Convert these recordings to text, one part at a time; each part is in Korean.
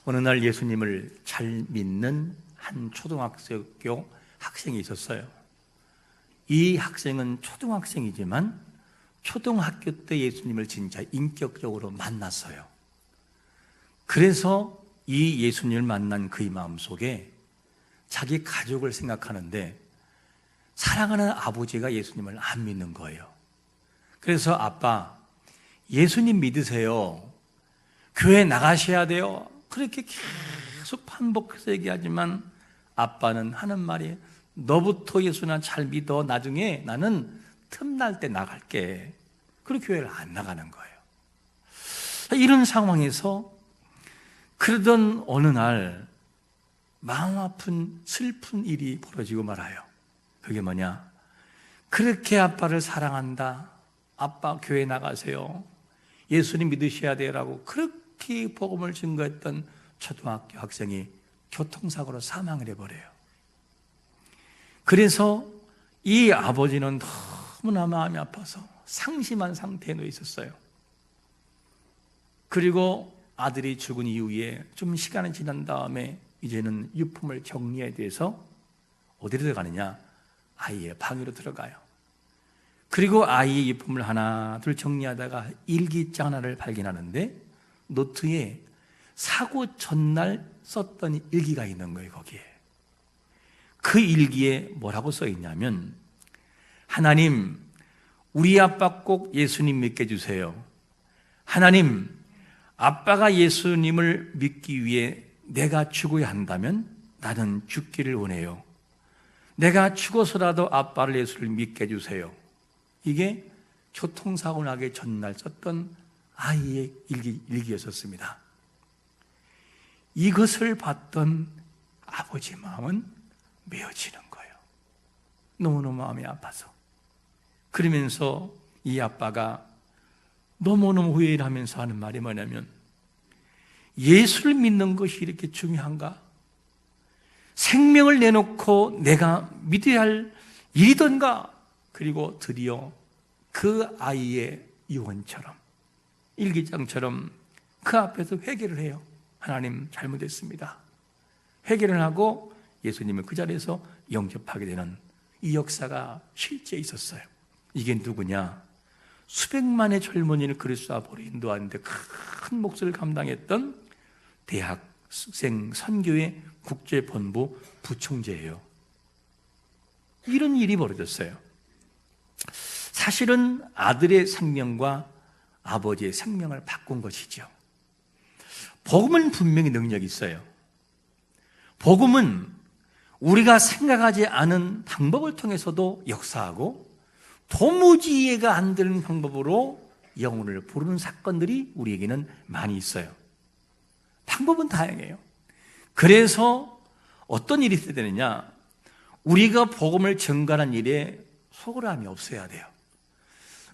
어느 날 예수님을 잘 믿는 한 초등학교 학생이 있었어요. 이 학생은 초등학생이지만 초등학교 때 예수님을 진짜 인격적으로 만났어요. 그래서 이 예수님을 만난 그의 마음속에 자기 가족을 생각하는데 사랑하는 아버지가 예수님을 안 믿는 거예요. 그래서 아빠, 예수님 믿으세요. 교회 나가셔야 돼요. 그렇게 계속 반복해서 얘기하지만 아빠는 하는 말이 너부터 예수나 잘 믿어. 나중에 나는 틈날 때 나갈게. 그리고 교회를 안 나가는 거예요. 이런 상황에서 그러던 어느 날 마음 아픈 슬픈 일이 벌어지고 말아요. 그게 뭐냐? 그렇게 아빠를 사랑한다. 아빠 교회 나가세요. 예수님 믿으셔야 돼라고 그렇게 복음을 증거했던 초등학교 학생이 교통사고로 사망을 해버려요. 그래서 이 아버지는 너무나 마음이 아파서 상심한 상태에 놓여 있었어요. 그리고 아들이 죽은 이후에 좀 시간이 지난 다음에 이제는 유품을 정리해야 돼서 어디로 들어가느냐? 아이의 방으로 들어가요. 그리고 아이의 유품을 하나 둘 정리하다가 일기장 하나를 발견하는데 노트에 사고 전날 썼던 일기가 있는 거예요. 거기에 그 일기에 뭐라고 써 있냐면, 하나님, 우리 아빠 꼭 예수님 믿게 해주세요. 하나님, 아빠가 예수님을 믿기 위해 내가 죽어야 한다면 나는 죽기를 원해요. 내가 죽어서라도 아빠를 예수를 믿게 해주세요. 이게 교통사고 나기 전날 썼던 아이의 일기였었습니다. 이것을 봤던 아버지 마음은 메어지는 거예요. 너무너무 마음이 아파서. 그러면서 이 아빠가 너무너무 후회를 하면서 하는 말이 뭐냐면, 예수를 믿는 것이 이렇게 중요한가? 생명을 내놓고 내가 믿어야 할 일이던가? 그리고 드디어 그 아이의 유언처럼, 일기장처럼 그 앞에서 회개를 해요. 하나님 잘못했습니다. 회개를 하고 예수님을 그 자리에서 영접하게 되는 이 역사가 실제 있었어요. 이게 누구냐? 수백만의 젊은이를 그리스도 앞으로 인도하는데 큰 몫을 감당했던 대학생 선교회 국제본부 부총재예요. 이런 일이 벌어졌어요. 사실은 아들의 생명과 아버지의 생명을 바꾼 것이죠. 복음은 분명히 능력이 있어요. 복음은 우리가 생각하지 않은 방법을 통해서도 역사하고 도무지 이해가 안 되는 방법으로 영혼을 부르는 사건들이 우리에게는 많이 있어요. 방법은 다양해요. 그래서 어떤 일이 있어야 되느냐? 우리가 복음을 전가하는 일에 소홀함이 없어야 돼요.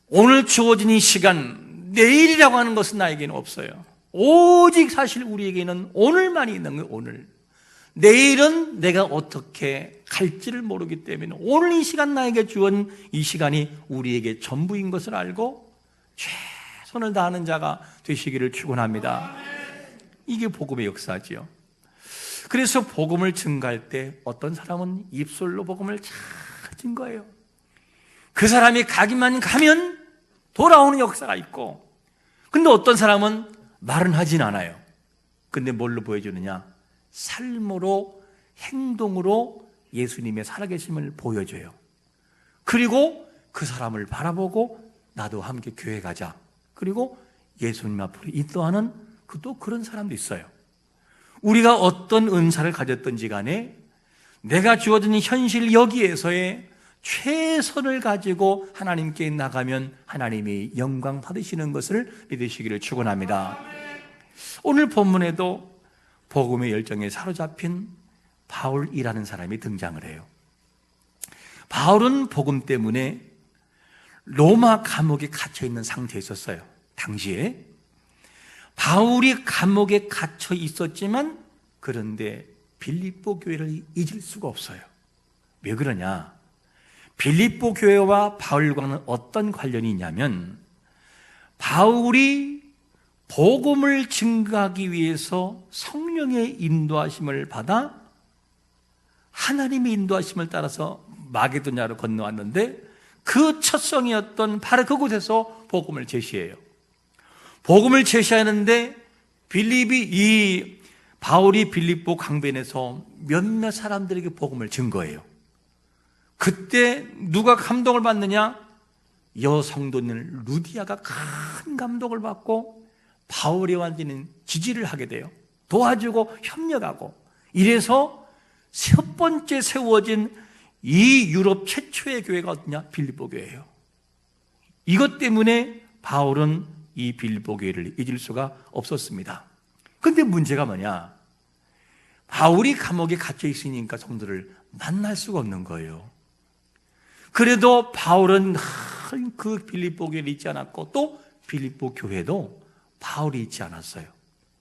오늘 주어진 이 시간, 내일이라고 하는 것은 나에게는 없어요. 오직 사실 우리에게는 오늘만이 있는 거예요. 오늘. 내일은 내가 어떻게 갈지를 모르기 때문에 오늘 이 시간, 나에게 주은 이 시간이 우리에게 전부인 것을 알고 최선을 다하는 자가 되시기를 축원합니다. 이게 복음의 역사지요. 그래서 복음을 증가할 때 어떤 사람은 입술로 복음을 잘 증거해요. 그 사람이 가기만 가면 돌아오는 역사가 있고, 근데 어떤 사람은 말은 하진 않아요. 근데 뭘로 보여주느냐? 삶으로, 행동으로 예수님의 살아계심을 보여줘요. 그리고 그 사람을 바라보고 나도 함께 교회 가자. 그리고 예수님 앞으로 인도하는 또 그런 사람도 있어요. 우리가 어떤 은사를 가졌든지 간에 내가 주어진 현실 여기에서의 최선을 가지고 하나님께 나가면 하나님이 영광 받으시는 것을 믿으시기를 축원합니다. 오늘 본문에도 복음의 열정에 사로잡힌 바울이라는 사람이 등장을 해요. 바울은 복음 때문에 로마 감옥에 갇혀 있는 상태에 있었어요. 당시에 바울이 감옥에 갇혀 있었지만 그런데 빌립보 교회를 잊을 수가 없어요. 왜 그러냐? 빌립보 교회와 바울과는 어떤 관련이 있냐면, 바울이 복음을 증거하기 위해서 성령의 인도하심을 받아 하나님의 인도하심을 따라서 마게도냐로 건너왔는데 그 첫 성이었던 바로 그곳에서 복음을 제시해요. 복음을 제시하는데 바울이 빌립보 강변에서 몇몇 사람들에게 복음을 증거해요. 그때 누가 감동을 받느냐? 여성도인 루디아가 큰 감동을 받고 바울이 완전히 지지를 하게 돼요. 도와주고 협력하고. 이래서 첫 번째 세워진 이 유럽 최초의 교회가 어디냐? 빌립보 교회예요. 이것 때문에 바울은 이 빌립보 교회를 잊을 수가 없었습니다. 그런데 문제가 뭐냐? 바울이 감옥에 갇혀 있으니까 성도를 만날 수가 없는 거예요. 그래도 바울은 그 빌립보 교회를 잊지 않았고 또 빌립보 교회도 바울이 잊지 않았어요.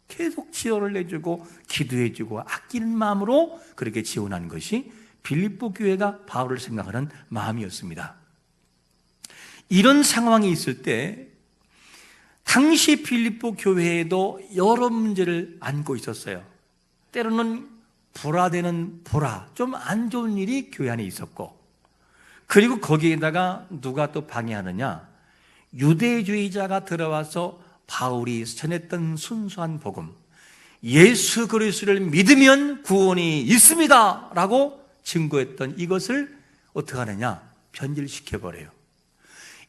계속 지원을 해주고 기도해주고 아끼는 마음으로 그렇게 지원한 것이 빌립보 교회가 바울을 생각하는 마음이었습니다. 이런 상황이 있을 때 당시 빌립보 교회에도 여러 문제를 안고 있었어요. 때로는 불화되는 좀 안 좋은 일이 교회 안에 있었고, 그리고 거기에다가 누가 또 방해하느냐? 유대주의자가 들어와서 바울이 전했던 순수한 복음, 예수 그리스도를 믿으면 구원이 있습니다 라고 증거했던 이것을 어떻게 하느냐? 변질시켜버려요.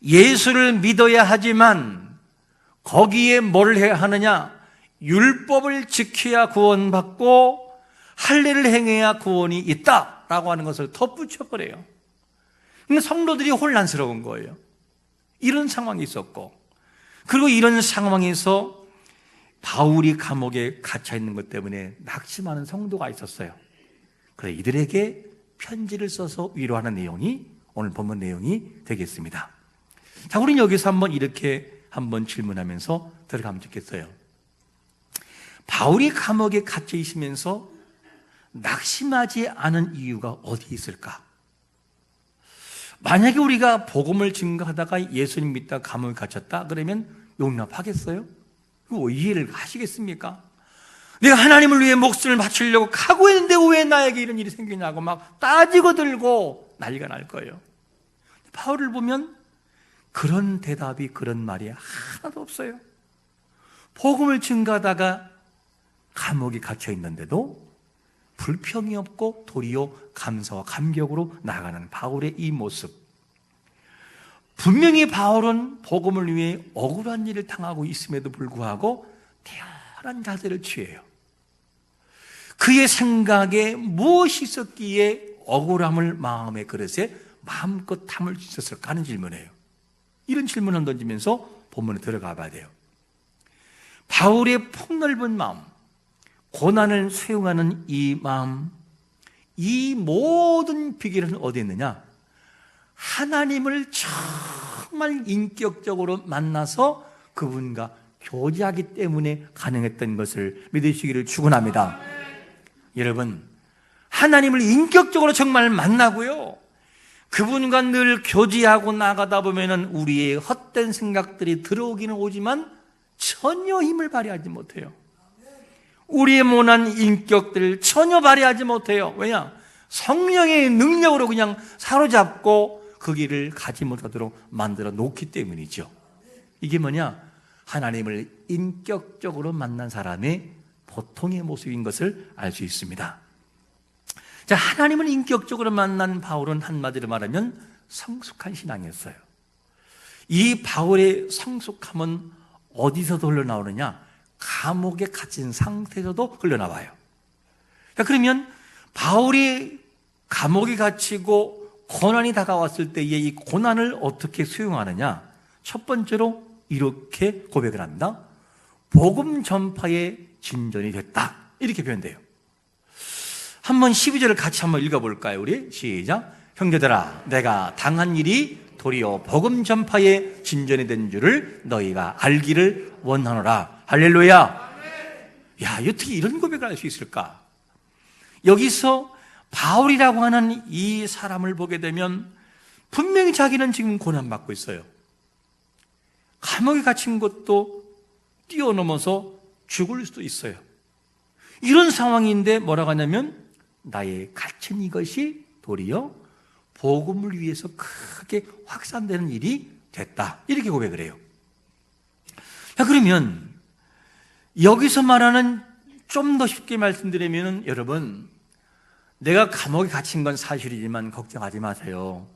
예수를 믿어야 하지만 거기에 뭘 해야 하느냐? 율법을 지켜야 구원받고 할례를 행해야 구원이 있다라고 하는 것을 덧붙여버려요. 그러니까 성도들이 혼란스러운 거예요. 이런 상황이 있었고, 그리고 이런 상황에서 바울이 감옥에 갇혀 있는 것 때문에 낙심하는 성도가 있었어요. 그래 이들에게 편지를 써서 위로하는 내용이 오늘 본문 내용이 되겠습니다. 자, 우리는 여기서 이렇게 한번 질문하면서 들어가면 좋겠어요. 바울이 감옥에 갇혀 있으면서 낙심하지 않은 이유가 어디 있을까? 만약에 우리가 복음을 증거하다가 예수님 믿다 감옥에 갇혔다 그러면 용납하겠어요? 그거 이해를 하시겠습니까? 내가 하나님을 위해 목숨을 바치려고 각오했는데 왜 나에게 이런 일이 생기냐고 막 따지고 들고 난리가 날 거예요. 바울을 보면 그런 대답이, 그런 말이 하나도 없어요. 복음을 증거하다가 감옥에 갇혀 있는데도 불평이 없고 도리어 감사와 감격으로 나아가는 바울의 이 모습. 분명히 바울은 복음을 위해 억울한 일을 당하고 있음에도 불구하고 태연한 자세를 취해요. 그의 생각에 무엇이 있었기에 억울함을 마음의 그릇에 마음껏 담을 수 있었을까 하는 질문이에요. 이런 질문을 던지면서 본문에 들어가 봐야 돼요. 바울의 폭넓은 마음, 고난을 수용하는 이 마음, 이 모든 비결은 어디에 있느냐? 하나님을 정말 인격적으로 만나서 그분과 교제하기 때문에 가능했던 것을 믿으시기를 축원합니다. 여러분, 하나님을 인격적으로 정말 만나고요, 그분과 늘 교제하고 나가다 보면은 우리의 헛된 생각들이 들어오기는 오지만 전혀 힘을 발휘하지 못해요. 우리의 모난 인격들을 전혀 발휘하지 못해요. 왜냐? 성령의 능력으로 그냥 사로잡고 그 길을 가지 못하도록 만들어 놓기 때문이죠. 이게 뭐냐? 하나님을 인격적으로 만난 사람의 보통의 모습인 것을 알 수 있습니다. 자, 하나님을 인격적으로 만난 바울은 한마디로 말하면 성숙한 신앙이었어요. 이 바울의 성숙함은 어디서도 흘러나오느냐? 감옥에 갇힌 상태에서도 흘러나와요. 자, 그러면 바울이 감옥에 갇히고 고난이 다가왔을 때에 이 고난을 어떻게 수용하느냐? 첫 번째로 이렇게 고백을 합니다. 복음 전파의 진전이 됐다, 이렇게 표현돼요. 한번 12절을 같이 한번 읽어볼까요? 우리 시작. 형제들아, 내가 당한 일이 도리어 복음 전파의 진전이 된 줄을 너희가 알기를 원하노라. 할렐루야. 야, 어떻게 이런 고백을 할 수 있을까? 여기서 바울이라고 하는 이 사람을 보게 되면 분명히 자기는 지금 고난받고 있어요. 감옥에 갇힌 것도 뛰어넘어서 죽을 수도 있어요. 이런 상황인데 뭐라고 하냐면 나의 갇힌 이것이 도리어 복음을 위해서 크게 확산되는 일이 됐다, 이렇게 고백을 해요. 자, 그러면 여기서 말하는, 좀 더 쉽게 말씀드리면, 여러분, 내가 감옥에 갇힌 건 사실이지만 걱정하지 마세요.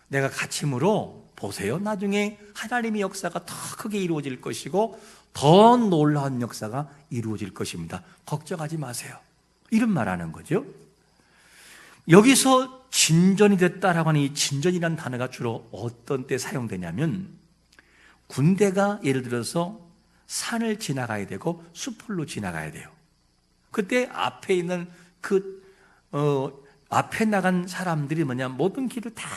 내가 갇힘으로 보세요, 나중에 하나님의 역사가 더 크게 이루어질 것이고 더 놀라운 역사가 이루어질 것입니다. 걱정하지 마세요. 이런 말하는 거죠. 여기서 진전이 됐다라고 하는 이 진전이라는 단어가 주로 어떤 때 사용되냐면, 군대가 예를 들어서 산을 지나가야 되고 숲으로 지나가야 돼요. 그때 앞에 있는 앞에 나간 사람들이 모든 길을 다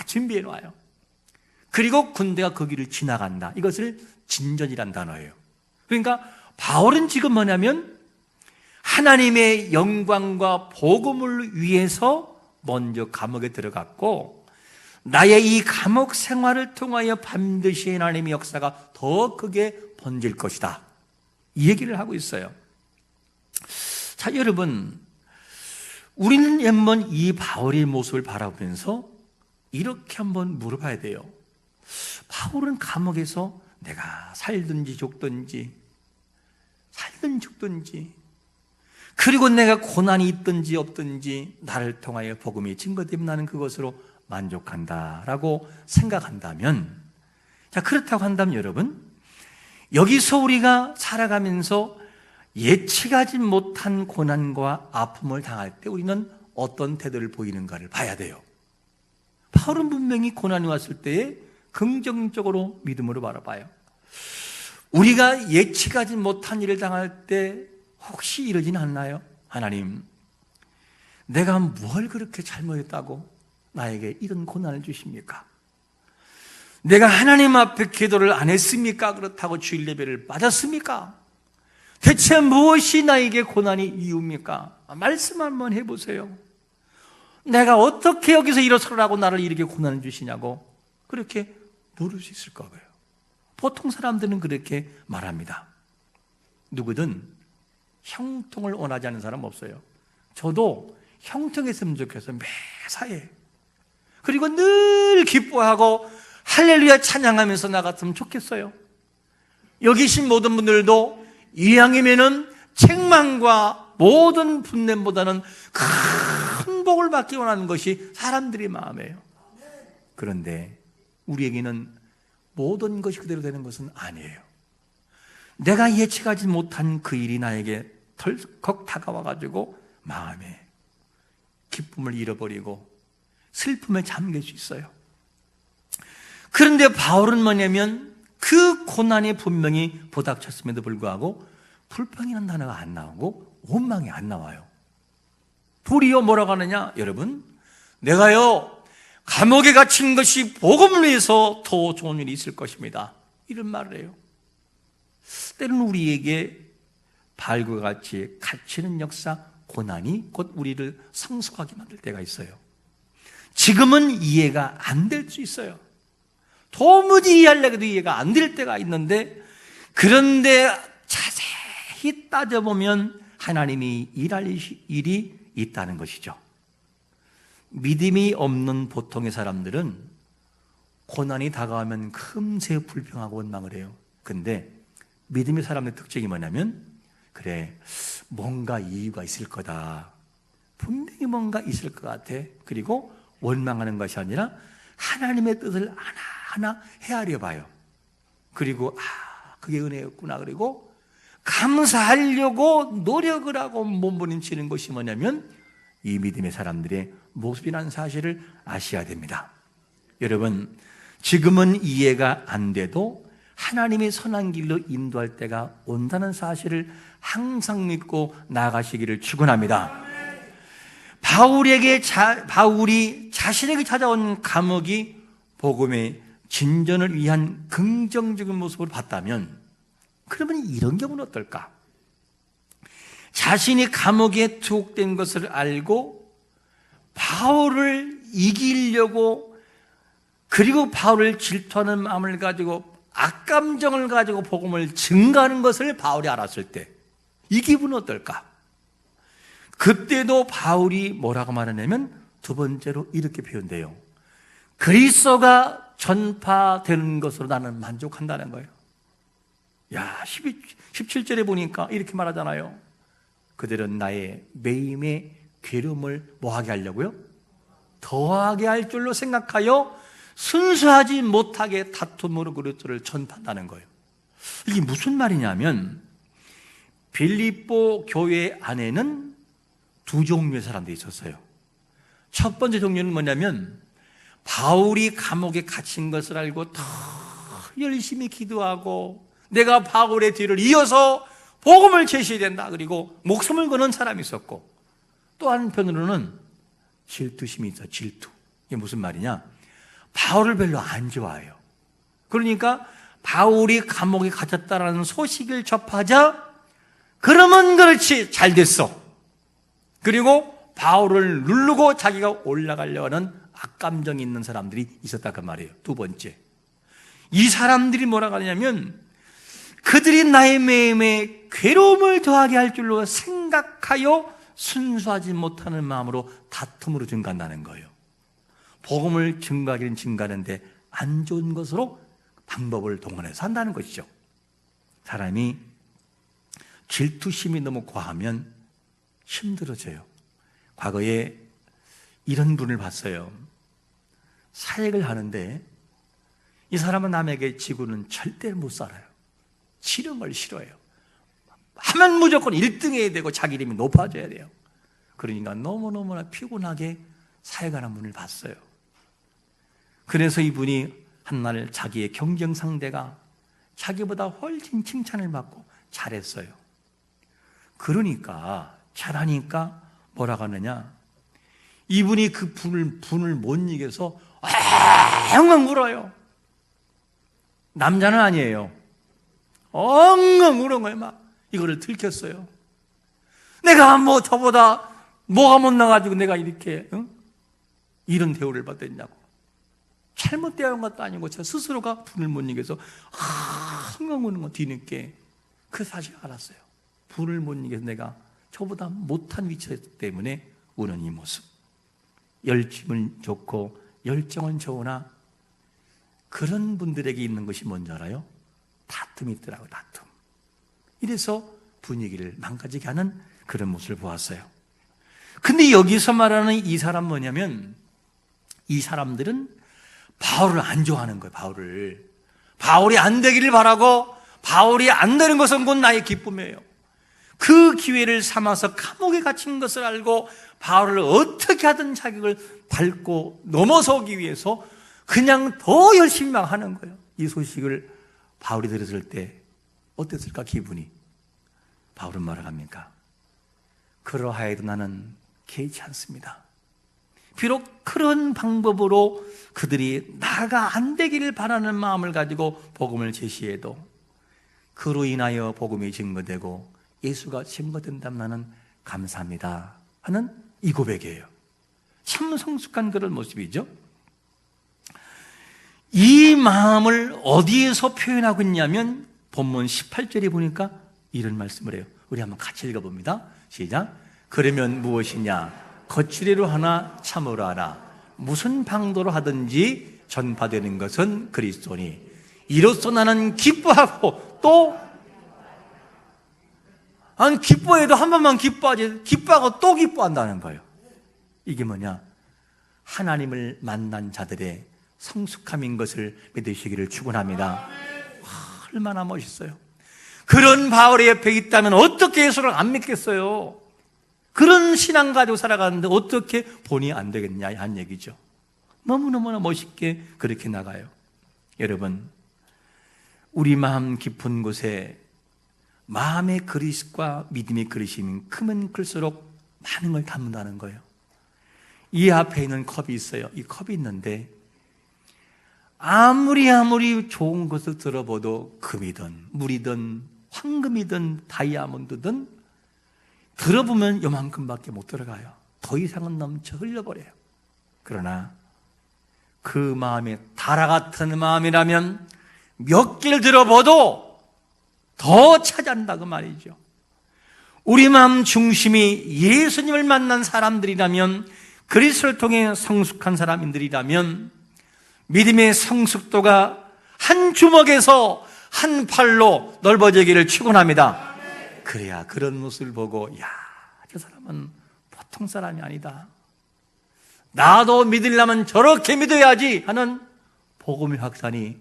준비해 놔요. 그리고 군대가 그 길을 지나간다. 이것을 진전이란 단어예요. 그러니까 바울은 지금 뭐냐면 하나님의 영광과 복음을 위해서 먼저 감옥에 들어갔고, 나의 이 감옥 생활을 통하여 반드시 하나님의 역사가 더 크게 번질 것이다, 이 얘기를 하고 있어요. 자, 여러분, 우리는 한번 이 바울의 모습을 바라보면서 이렇게 한번 물어봐야 돼요. 바울은 감옥에서 내가 살든지 죽든지 그리고 내가 고난이 있든지 없든지 나를 통하여 복음이 증거되면 나는 그것으로 만족한다라고 생각한다면, 자, 그렇다고 한다면 여러분, 여기서 우리가 살아가면서 예측하지 못한 고난과 아픔을 당할 때 우리는 어떤 태도를 보이는가를 봐야 돼요. 바울은 분명히 고난이 왔을 때에 긍정적으로 믿음으로 바라봐요. 우리가 예측하지 못한 일을 당할 때 혹시 이러진 않나요? 하나님, 내가 뭘 그렇게 잘못했다고 나에게 이런 고난을 주십니까? 내가 하나님 앞에 기도를 안 했습니까? 그렇다고 주일 예배를 빠졌습니까? 대체 무엇이 나에게 고난이 이유입니까? 말씀 한번 해보세요. 내가 어떻게 여기서 일어서라고 나를 이렇게 고난을 주시냐고 그렇게 물을 수 있을 거예요. 보통 사람들은 그렇게 말합니다. 누구든 형통을 원하지 않는 사람 없어요. 저도 형통했으면 좋겠어요, 매사에. 그리고 늘 기뻐하고 할렐루야 찬양하면서 나갔으면 좋겠어요. 여기 계신 모든 분들도 이왕이면은 책망과 모든 분냄보다는 큰 복을 받기 원하는 것이 사람들의 마음이에요. 그런데 우리에게는 모든 것이 그대로 되는 것은 아니에요. 내가 예측하지 못한 그 일이 나에게 덜컥 다가와가지고 마음에 기쁨을 잃어버리고 슬픔에 잠길 수 있어요. 그런데 바울은 뭐냐면 그 고난이 분명히 부닥쳤음에도 불구하고 불평이라는 단어가 안 나오고 원망이 안 나와요. 도리어 뭐라고 하느냐? 여러분, 내가요 감옥에 갇힌 것이 복음을 위해서 더 좋은 일이 있을 것입니다, 이런 말을 해요. 때로는 우리에게 바울과 같이 갇히는 역사, 고난이 곧 우리를 성숙하게 만들 때가 있어요. 지금은 이해가 안 될 수 있어요. 도무지 이해하려고 해도 이해가 안 될 때가 있는데, 그런데 자세히 따져보면 하나님이 일할 일이 있다는 것이죠. 믿음이 없는 보통의 사람들은 고난이 다가오면 금세 불평하고 원망을 해요. 근데 믿음의 사람의 특징이 뭐냐면, 그래, 뭔가 이유가 있을 거다, 분명히 뭔가 있을 것 같아. 그리고 원망하는 것이 아니라 하나님의 뜻을 하나하나 헤아려 봐요. 그리고 그게 은혜였구나. 그리고 감사하려고 노력을 하고 몸부림치는 것이 뭐냐면 이 믿음의 사람들의 모습이라는 사실을 아셔야 됩니다. 여러분, 지금은 이해가 안 돼도 하나님의 선한 길로 인도할 때가 온다는 사실을 항상 믿고 나아가시기를 축원합니다. 바울이 자신에게 찾아온 감옥이 복음의 진전을 위한 긍정적인 모습을 봤다면, 그러면 이런 경우는 어떨까? 자신이 감옥에 투옥된 것을 알고 바울을 이기려고, 그리고 바울을 질투하는 마음을 가지고 악감정을 가지고 복음을 증가하는 것을 바울이 알았을 때 이 기분은 어떨까? 그때도 바울이 뭐라고 말하냐면 두 번째로 이렇게 표현돼요. 그리스도가 전파되는 것으로 나는 만족한다는 거예요. 야, 17절에 보니까 이렇게 말하잖아요. 그들은 나의 매임의 괴로움을 뭐하게 하려고요? 더하게 할 줄로 생각하여 순수하지 못하게 다툼으로 그리스도를 전파한다는 거예요. 이게 무슨 말이냐면 빌립보 교회 안에는 두 종류의 사람들이 있었어요. 첫 번째 종류는 뭐냐면 바울이 감옥에 갇힌 것을 알고 더 열심히 기도하고 내가 바울의 뒤를 이어서 복음을 제시해야 된다. 그리고 목숨을 거는 사람이 있었고 또 한편으로는 질투심이 있어. 질투. 이게 무슨 말이냐? 바울을 별로 안 좋아해요. 그러니까 바울이 감옥에 갇혔다라는 소식을 접하자 그러면 그렇지 잘 됐어. 그리고 바울을 누르고 자기가 올라가려고 하는 악감정이 있는 사람들이 있었다 그 말이에요. 두 번째, 이 사람들이 뭐라고 하냐면 그들이 나의 매임에 괴로움을 더하게 할 줄로 생각하여 순수하지 못하는 마음으로 다툼으로 증가한다는 거예요. 복음을 증가하기는 증가하는데 안 좋은 것으로 방법을 동원해서 한다는 것이죠. 사람이 질투심이 너무 과하면 힘들어져요. 과거에 이런 분을 봤어요. 사역을 하는데 이 사람은 남에게 지고는 절대 못 살아요. 치는 걸 싫어해요. 하면 무조건 1등 해야 되고 자기 이름이 높아져야 돼요. 그러니까 너무너무나 피곤하게 사역하는 분을 봤어요. 그래서 이분이 한날 자기의 경쟁 상대가 자기보다 훨씬 칭찬을 받고 잘했어요. 그러니까 잘하니까 뭐라고 하느냐, 이분이 그 분을 못 이겨서 엉엉 울어요. 남자는 아니에요. 엉엉 우는 거예요. 막 이거를 들켰어요. 내가 뭐 저보다 뭐가 못나가지고 내가 이렇게 이런 대우를 받았냐고. 잘못 대한 것도 아니고 저 스스로가 분을 못 이겨서 엉엉 우는 거 뒤늦게 그 사실을 알았어요. 분을 못 이겨서 내가 저보다 못한 위치였기 때문에 우는 이 모습. 열심은 좋고 열정은 좋으나 그런 분들에게 있는 것이 뭔지 알아요? 다툼이 있더라고요. 다툼. 이래서 분위기를 망가지게 하는 그런 모습을 보았어요. 근데 여기서 말하는 이 사람 뭐냐면 이 사람들은 바울을 안 좋아하는 거예요. 바울이 안 되기를 바라고 바울이 안 되는 것은 곧 나의 기쁨이에요. 그 기회를 삼아서 감옥에 갇힌 것을 알고 바울을 어떻게 하든 자격을 밟고 넘어서기 위해서 그냥 더 열심히 막 하는 거예요. 이 소식을 바울이 들었을 때 어땠을까 기분이? 바울은 뭐라고 합니까? 그러하여도 나는 개의치 않습니다. 비록 그런 방법으로 그들이 나가 안 되기를 바라는 마음을 가지고 복음을 제시해도 그로 인하여 복음이 증거되고 예수가 증거된다면 나는 감사합니다 하는 이 고백이에요. 참 성숙한 그런 모습이죠. 이 마음을 어디에서 표현하고 있냐면 본문 18절에 보니까 이런 말씀을 해요. 우리 한번 같이 읽어봅니다. 시작. 그러면 무엇이냐? 거칠애로 하나 참으로 하나 무슨 방도로 하든지 전파되는 것은 그리스도니 이로써 나는 기뻐하고 또 아니 기뻐해도 한 번만 기뻐하지 기뻐하고 또 기뻐한다는 거예요. 이게 뭐냐? 하나님을 만난 자들의 성숙함인 것을 믿으시기를 축원합니다. 얼마나 멋있어요. 그런 바울의 옆에 있다면 어떻게 예수를 안 믿겠어요? 그런 신앙 가지고 살아가는데 어떻게 본이 안 되겠냐 한 얘기죠. 너무너무나 멋있게 그렇게 나가요. 여러분, 우리 마음 깊은 곳에 마음의 그릇과 믿음의 그릇이 크면 클수록 많은 걸 담는다는 거예요. 이 앞에 있는 컵이 있어요. 이 컵이 있는데 아무리 좋은 것을 들어봐도 금이든 물이든 황금이든 다이아몬드든 들어보면 요만큼밖에 못 들어가요. 더 이상은 넘쳐 흘려버려요. 그러나 그 마음에 다라 같은 마음이라면 몇 길 들어봐도 더 찾아낸다고 말이죠. 우리 마음 중심이 예수님을 만난 사람들이라면, 그리스도를 통해 성숙한 사람들이라면 믿음의 성숙도가 한 주먹에서 한 팔로 넓어지기를 축원합니다. 그래야 그런 모습을 보고, 야, 저 사람은 보통 사람이 아니다, 나도 믿으려면 저렇게 믿어야지 하는 복음의 확산이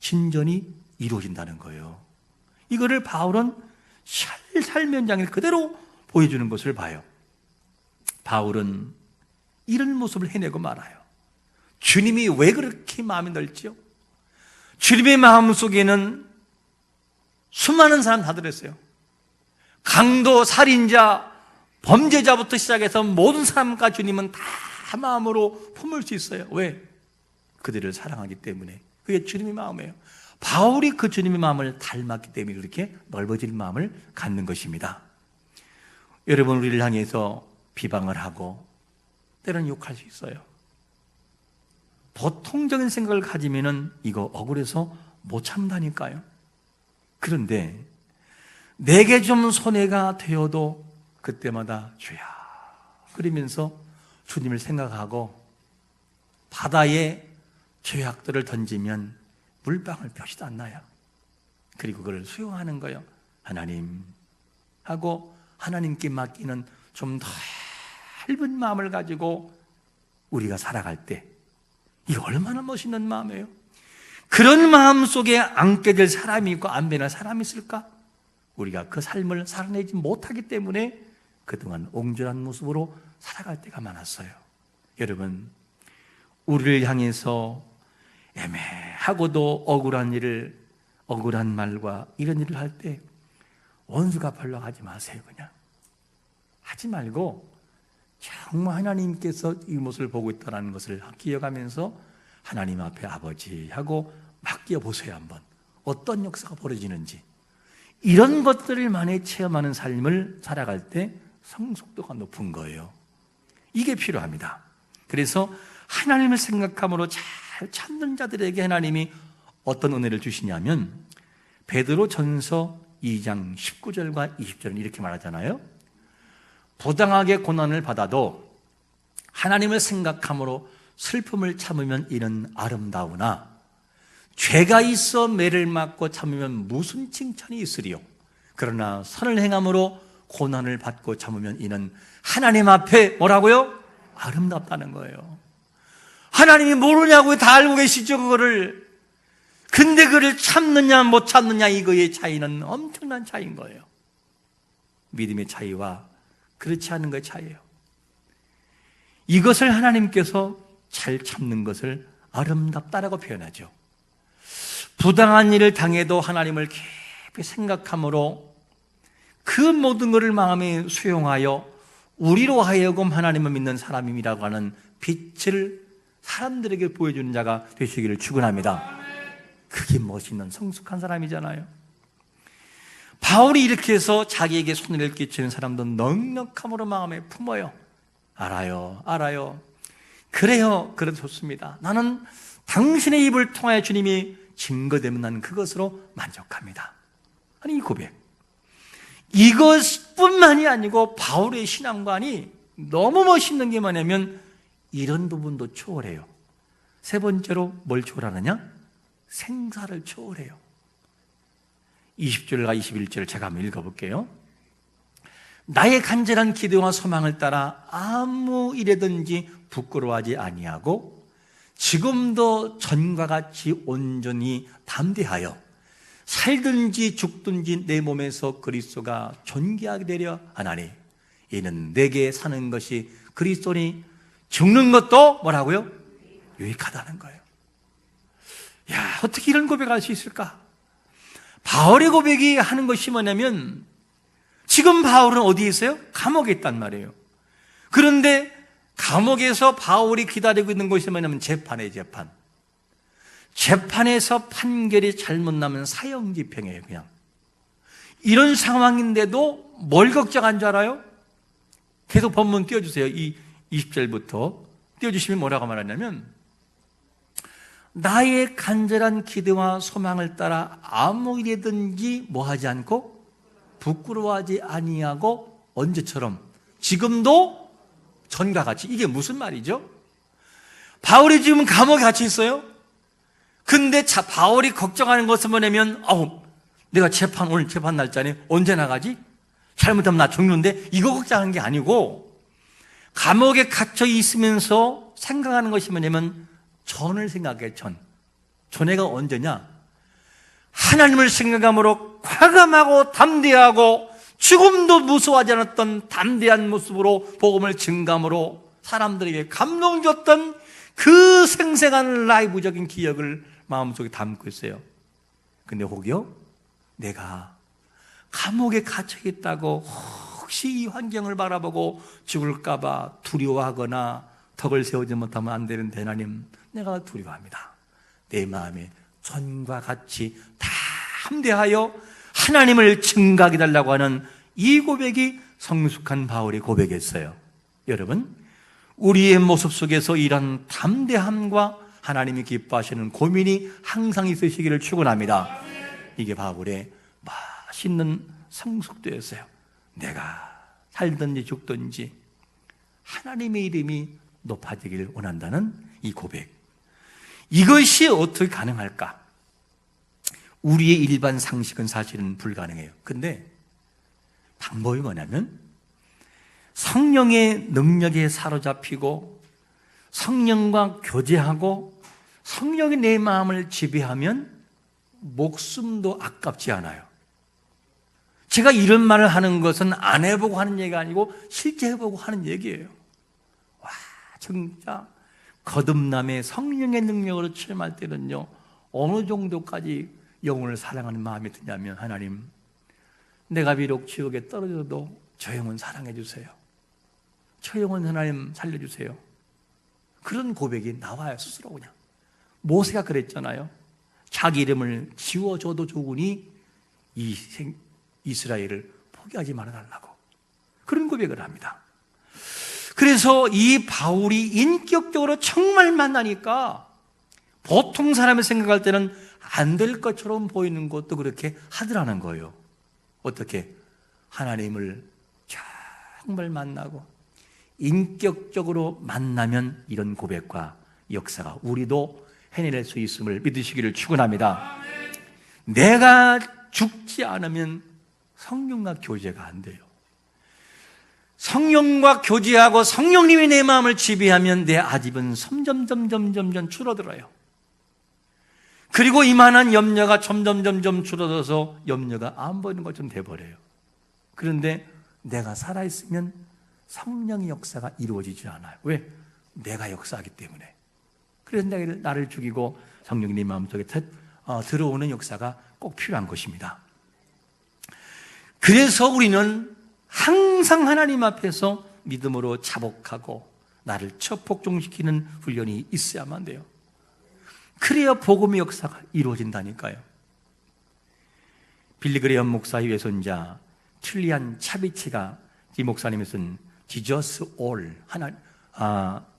진전이 이루어진다는 거예요. 이거를 바울은 삶 현장을 그대로 보여주는 것을 봐요. 바울은 이런 모습을 해내고 말아요. 주님이 왜 그렇게 마음이 넓지요? 주님의 마음 속에는 수많은 사람 다 들었어요. 강도, 살인자, 범죄자부터 시작해서 모든 사람과 주님은 다 마음으로 품을 수 있어요. 왜? 그들을 사랑하기 때문에. 그게 주님의 마음이에요. 바울이 그 주님의 마음을 닮았기 때문에 그렇게 넓어질 마음을 갖는 것입니다. 여러분, 우리를 향해서 비방을 하고 때로는 욕할 수 있어요. 보통적인 생각을 가지면은 이거 억울해서 못 참다니까요. 그런데 내게 좀 손해가 되어도 그때마다 주야 그러면서 주님을 생각하고 바다에 죄악들을 던지면 물방울 펴지도 않나요? 그리고 그걸 수용하는 거예요. 하나님 하고 하나님께 맡기는 좀 더 넓은 마음을 가지고 우리가 살아갈 때, 이거 얼마나 멋있는 마음이에요. 그런 마음 속에 앉게 될 사람이 있고 안 변할 사람이 있을까? 우리가 그 삶을 살아내지 못하기 때문에 그동안 옹졸한 모습으로 살아갈 때가 많았어요. 여러분, 우리를 향해서 애매하고도 억울한 말과 이런 일을 할 때 원수 갚으려고 하지 마세요. 그냥 하지 말고 정말 하나님께서 이 모습을 보고 있다는 것을 기억하면서 하나님 앞에 아버지하고 맡겨보세요. 한번 어떤 역사가 벌어지는지. 이런 것들을 많이 체험하는 삶을 살아갈 때 성숙도가 높은 거예요. 이게 필요합니다. 그래서 하나님을 생각함으로 잘 찾는 자들에게 하나님이 어떤 은혜를 주시냐면, 베드로 전서 2장 19절과 20절은 이렇게 말하잖아요. 부당하게 고난을 받아도 하나님을 생각함으로 슬픔을 참으면 이는 아름다우나 죄가 있어 매를 맞고 참으면 무슨 칭찬이 있으리요. 그러나 선을 행함으로 고난을 받고 참으면 이는 하나님 앞에 뭐라고요? 아름답다는 거예요. 하나님이 모르냐고 다 알고 계시죠, 그거를. 근데 그를 참느냐 못 참느냐, 이거의 차이는 엄청난 차이인 거예요. 믿음의 차이와 그렇지 않은 것의 차이예요. 이것을 하나님께서 잘 참는 것을 아름답다라고 표현하죠. 부당한 일을 당해도 하나님을 깊이 생각함으로 그 모든 것을 마음에 수용하여 우리로 하여금 하나님을 믿는 사람이라고 하는 빛을 사람들에게 보여주는 자가 되시기를 축원합니다. 그게 멋있는 성숙한 사람이잖아요. 바울이 이렇게 해서 자기에게 손해를 끼치는 사람도 넉넉함으로 마음에 품어요. 알아요. 그래요. 그래도 좋습니다. 나는 당신의 입을 통하여 주님이 증거되면 나는 그것으로 만족합니다. 아니, 이 고백. 이것뿐만이 아니고 바울의 신앙관이 너무 멋있는 게 뭐냐면 이런 부분도 초월해요. 세 번째로 뭘 초월하느냐? 생사를 초월해요. 20절과 21절을 제가 한번 읽어볼게요. 나의 간절한 기도와 소망을 따라 아무 일에든지 부끄러워하지 아니하고 지금도 전과 같이 온전히 담대하여 살든지 죽든지 내 몸에서 그리스도가 존귀하게 되려 하나니 이는 내게 사는 것이 그리스도니 죽는 것도 뭐라고요? 유익하다는 거예요. 야, 어떻게 이런 고백을 할 수 있을까? 바울의 고백이 하는 것이 뭐냐면 지금 바울은 어디에 있어요? 감옥에 있단 말이에요. 그런데 감옥에서 바울이 기다리고 있는 것이 뭐냐면 재판에서 판결이 잘못 나면 사형집행이에요. 그냥 이런 상황인데도 뭘 걱정한 줄 알아요? 계속 본문 띄워주세요. 이 20절부터 띄워주시면 뭐라고 말하냐면 나의 간절한 기도와 소망을 따라 아무 일이든지 뭐하지 않고 부끄러워하지 아니하고 언제처럼 지금도 전과 같이. 이게 무슨 말이죠? 바울이 지금 감옥에 갇혀 있어요. 근데 바울이 걱정하는 것은 뭐냐면 내가 오늘 재판 날짜네. 언제 나가지? 잘못하면 나 죽는데. 이거 걱정하는 게 아니고 감옥에 갇혀 있으면서 생각하는 것이 뭐냐면 전을 생각해. 전에가 언제냐? 하나님을 생각함으로 과감하고 담대하고 죽음도 무서워하지 않았던 담대한 모습으로 복음을 증감으로 사람들에게 감동 줬던 그 생생한 라이브적인 기억을 마음속에 담고 있어요. 근데 혹여 내가 감옥에 갇혀 있다고 혹시 이 환경을 바라보고 죽을까봐 두려워하거나 덕을 세우지 못하면 안 되는데 하나님, 내가 두려워합니다. 내 마음에 전과 같이 담대하여 하나님을 증거하게 달라고 하는 이 고백이 성숙한 바울의 고백이었어요. 여러분, 우리의 모습 속에서 이런 담대함과 하나님이 기뻐하시는 고민이 항상 있으시기를 축원합니다. 이게 바울의 맛있는 성숙도였어요. 내가 살든지 죽든지 하나님의 이름이 높아지기를 원한다는 이 고백. 이것이 어떻게 가능할까? 우리의 일반 상식은 사실은 불가능해요. 근데 방법이 뭐냐면 성령의 능력에 사로잡히고 성령과 교제하고 성령이 내 마음을 지배하면 목숨도 아깝지 않아요. 제가 이런 말을 하는 것은 안 해보고 하는 얘기가 아니고 실제 해보고 하는 얘기예요. 와, 진짜 거듭남의 성령의 능력으로 체험할 때는요, 어느 정도까지 영혼을 사랑하는 마음이 드냐면, 하나님, 내가 비록 지옥에 떨어져도 저 영혼 사랑해 주세요. 저 영혼 하나님 살려주세요. 그런 고백이 나와요, 스스로 그냥. 모세가 그랬잖아요. 자기 이름을 지워줘도 좋으니 이스라엘을 포기하지 말아달라고. 그런 고백을 합니다. 그래서 이 바울이 인격적으로 정말 만나니까 보통 사람이 생각할 때는 안 될 것처럼 보이는 것도 그렇게 하더라는 거예요. 어떻게? 하나님을 정말 만나고 인격적으로 만나면 이런 고백과 역사가 우리도 해낼 수 있음을 믿으시기를 축원합니다. 내가 죽지 않으면 성령과 교제가 안 돼요. 성령과 교제하고 성령님이 내 마음을 지배하면 내 아집은 점점 줄어들어요. 그리고 이만한 염려가 점점 줄어들어서 염려가 안 보이는 것처럼 돼버려요. 그런데 내가 살아있으면 성령의 역사가 이루어지지 않아요. 왜? 내가 역사하기 때문에. 그래서 나를 죽이고 성령이 내 마음속에 들어오는 역사가 꼭 필요한 것입니다. 그래서 우리는 항상 하나님 앞에서 믿음으로 자복하고 나를 처복종시키는 훈련이 있어야만 돼요. 그래야 복음의 역사가 이루어진다니까요. 빌리그레엄 목사의 외손자 툴리안 차비치가 이 목사님이 쓴 Jesus All,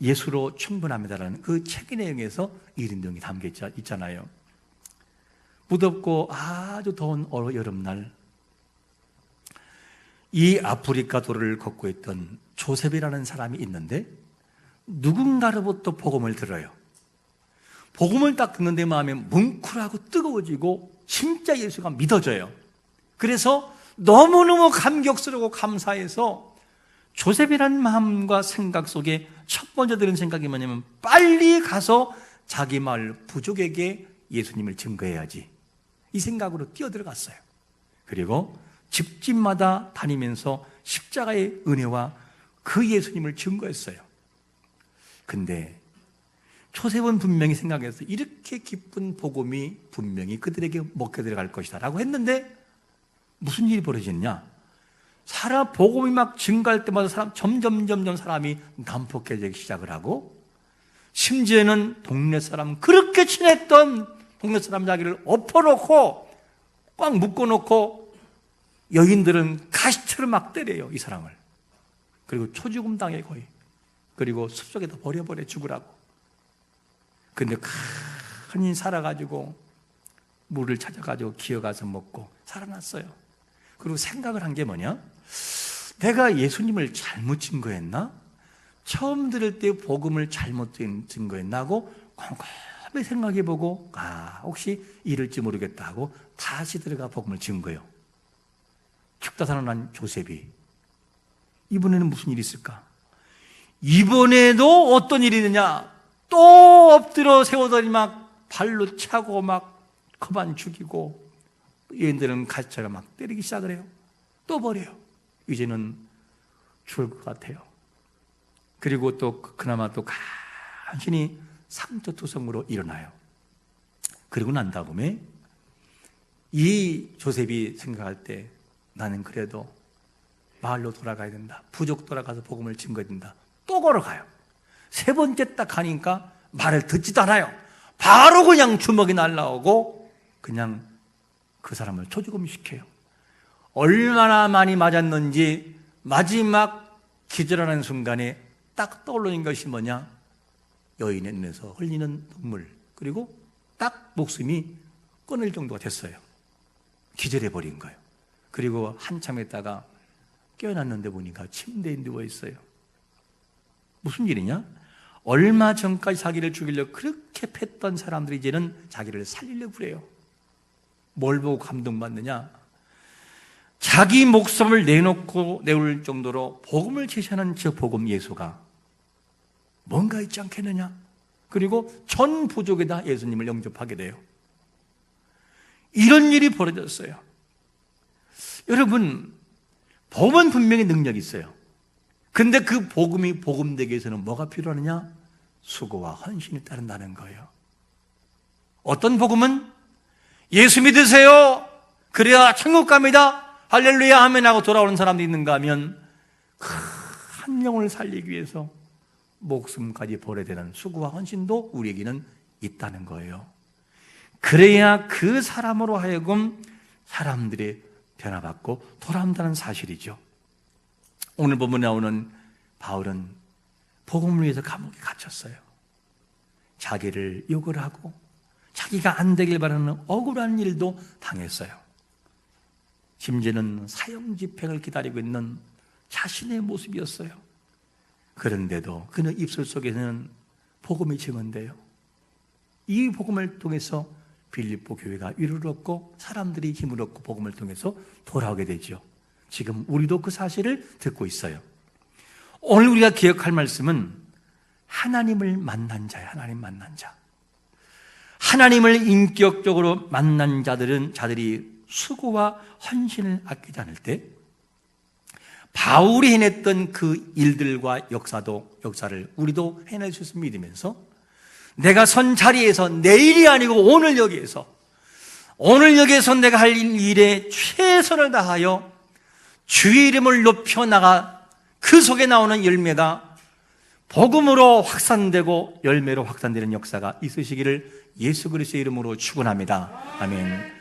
예수로 충분합니다라는 그 책의 내용에서 이런 내용이 담겨 있잖아요. 무덥고 아주 더운 여름날 이 아프리카 도를 걷고 있던 조셉이라는 사람이 있는데 누군가로부터 복음을 들어요. 복음을 딱 듣는데 마음이 뭉클하고 뜨거워지고 진짜 예수가 믿어져요. 그래서 너무너무 감격스러워 감사해서 조셉이라는 마음과 생각 속에 첫 번째 드는 생각이 뭐냐면 빨리 가서 자기 마을 부족에게 예수님을 증거해야지, 이 생각으로 뛰어들어갔어요. 그리고 집집마다 다니면서 십자가의 은혜와 그 예수님을 증거했어요. 근데 조셉은 분명히 생각해서 이렇게 기쁜 복음이 분명히 그들에게 먹혀 들어갈 것이다 라고 했는데 무슨 일이 벌어졌냐? 복음이 막 증가할 때마다 점점 사람이 난폭해지기 시작을 하고, 심지어는 동네 사람, 그렇게 친했던 동네 사람 자기를 엎어놓고 꽉 묶어놓고 여인들은 가시처럼 막 때려요, 이 사람을. 그리고 초죽음 당해 거의. 그리고 숲속에다 버려버려 죽으라고. 근데 천천히 살아가지고 물을 찾아가지고 기어가서 먹고 살아났어요. 그리고 생각을 한 게 뭐냐? 내가 예수님을 잘못 증거했나? 처음 들을 때 복음을 잘못 증거했나 하고 곰곰이 생각해보고 혹시 이럴지 모르겠다 하고 다시 들어가 복음을 증거해요. 죽다 살아난 조셉이 이번에는 무슨 일이 있을까? 이번에도 어떤 일이 있느냐? 또 엎드려 세우더니 막 발로 차고 막 그만 죽이고 얘들은 가짜가 막 때리기 시작을 해요. 또 버려요. 이제는 죽을 것 같아요. 그리고 또 그나마 또 간신히 상처투성으로 일어나요. 그러고 난 다음에 이 조셉이 생각할 때 나는 그래도 마을로 돌아가야 된다. 부족 돌아가서 복음을 증거해야 된다. 또 걸어가요. 세 번째 딱 가니까 말을 듣지도 않아요. 바로 그냥 주먹이 날라오고 그냥 그 사람을 초죽음시켜요. 얼마나 많이 맞았는지 마지막 기절하는 순간에 딱 떠오르는 것이 뭐냐? 여인의 눈에서 흘리는 눈물, 그리고 딱 목숨이 끊을 정도가 됐어요. 기절해버린 거예요. 그리고 한참 있다가 깨어났는데 보니까 침대에 누워있어요. 무슨 일이냐? 얼마 전까지 자기를 죽이려고 그렇게 팼던 사람들이 이제는 자기를 살리려고 그래요. 뭘 보고 감동받느냐? 자기 목숨을 내올 정도로 복음을 제시하는 저 복음 예수가 뭔가 있지 않겠느냐? 그리고 전 부족에다 예수님을 영접하게 돼요. 이런 일이 벌어졌어요. 여러분, 복음은 분명히 능력이 있어요. 근데 그 복음이 복음되기 위해서는 뭐가 필요하느냐? 수고와 헌신이 따른다는 거예요. 어떤 복음은 예수 믿으세요. 그래야 천국 갑니다. 할렐루야 아멘 하고 돌아오는 사람도 있는가 하면 한 영혼을 살리기 위해서 목숨까지 버려야 되는 수고와 헌신도 우리에게는 있다는 거예요. 그래야 그 사람으로 하여금 사람들이 변화받고 돌아온다는 사실이죠. 오늘 본문에 나오는 바울은 복음을 위해서 감옥에 갇혔어요. 자기를 욕을 하고 자기가 안 되길 바라는 억울한 일도 당했어요. 심지어는 사형 집행을 기다리고 있는 자신의 모습이었어요. 그런데도 그는 입술 속에는 복음이 증언돼요. 이 복음을 통해서 빌립보 교회가 위로를 얻고 사람들이 힘을 얻고 복음을 통해서 돌아오게 되죠. 지금 우리도 그 사실을 듣고 있어요. 오늘 우리가 기억할 말씀은 하나님을 만난 자예요. 하나님 만난 자. 하나님을 인격적으로 만난 자들이 수고와 헌신을 아끼지 않을 때 바울이 해냈던 그 일들과 역사를 우리도 해낼 수 있음을 믿으면서 내가 선 자리에서 내일이 아니고 오늘 여기에서 내가 할 일에 최선을 다하여 주의 이름을 높여나가 그 속에 나오는 열매가 복음으로 확산되고 열매로 확산되는 역사가 있으시기를 예수 그리스도의 이름으로 축원합니다. 아멘.